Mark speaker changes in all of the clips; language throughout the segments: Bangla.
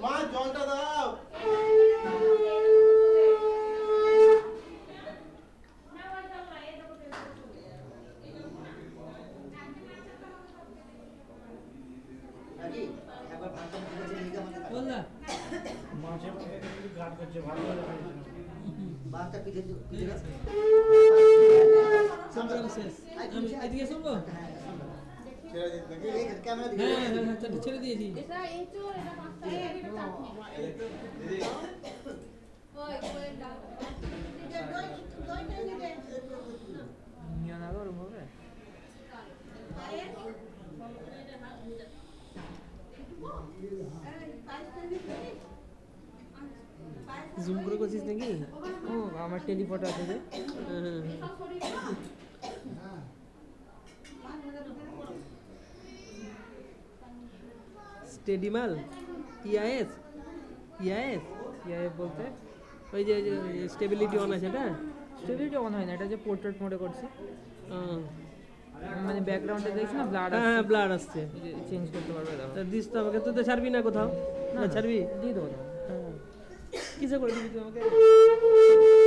Speaker 1: মা জলটা দাও।
Speaker 2: ছেড়ে দিয়েছি। জুম করে করছিস নাকি?
Speaker 3: ও আমার টেলিফটো আছে যে।
Speaker 2: স্টেডিমাল ইআইএস ইআইএস
Speaker 3: ইআইএফ বলতে
Speaker 2: ওই যে স্টেবিলিটি অন আছে এটা?
Speaker 3: স্টেবিলিটি অন হয় না, এটা যে পোর্ট্রেট মোডে করছি। মানে ব্যাকগ্রাউন্ডে দেখছি না ব্লাড
Speaker 2: হ্যাঁ হ্যাঁ ব্লাড আসছে।
Speaker 3: চেঞ্জ করতে পারবে দেখো।
Speaker 2: দিস তো আমাকে, তুই তো ছাড়বি না কোথাও? না ছাড়বি?
Speaker 3: দিয়ে দেবো।
Speaker 2: হ্যাঁ কিসে করে দিবি তুই আমাকে?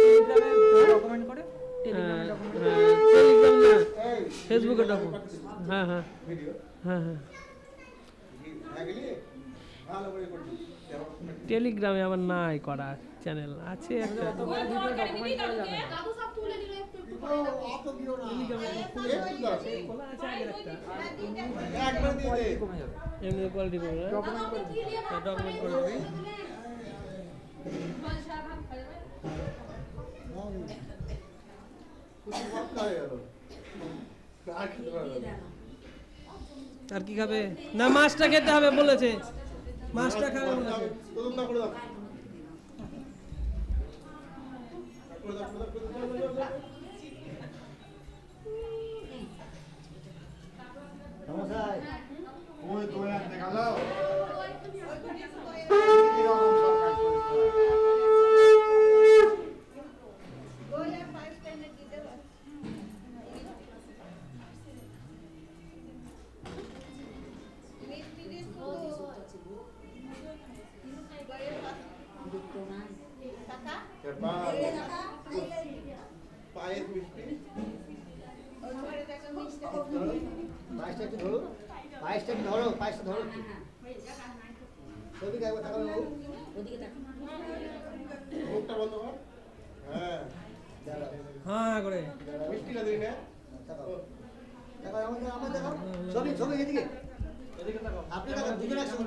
Speaker 3: টেলিগ্রামে ডকুমেন্ট করে, টেলিগ্রামে ডকুমেন্ট
Speaker 2: টেলিগ্রাম না, ফেসবুকে ডকুমেন্ট। হ্যাঁ হ্যাঁ হ্যাঁ হ্যাঁ টেলিগ্রামে আমার নাই করা চ্যানেল আছে একটা। এমনি কোয়ালিটি করবে, ডকুমেন্ট করে দিবি। আর কি খাবে? না মাছটা খেতে হবে বলেছে, মাছটা খাবে বলেছে। হ্যাঁ করে
Speaker 4: ছবি ছবি এদিকে আপনি দুজন একসঙ্গে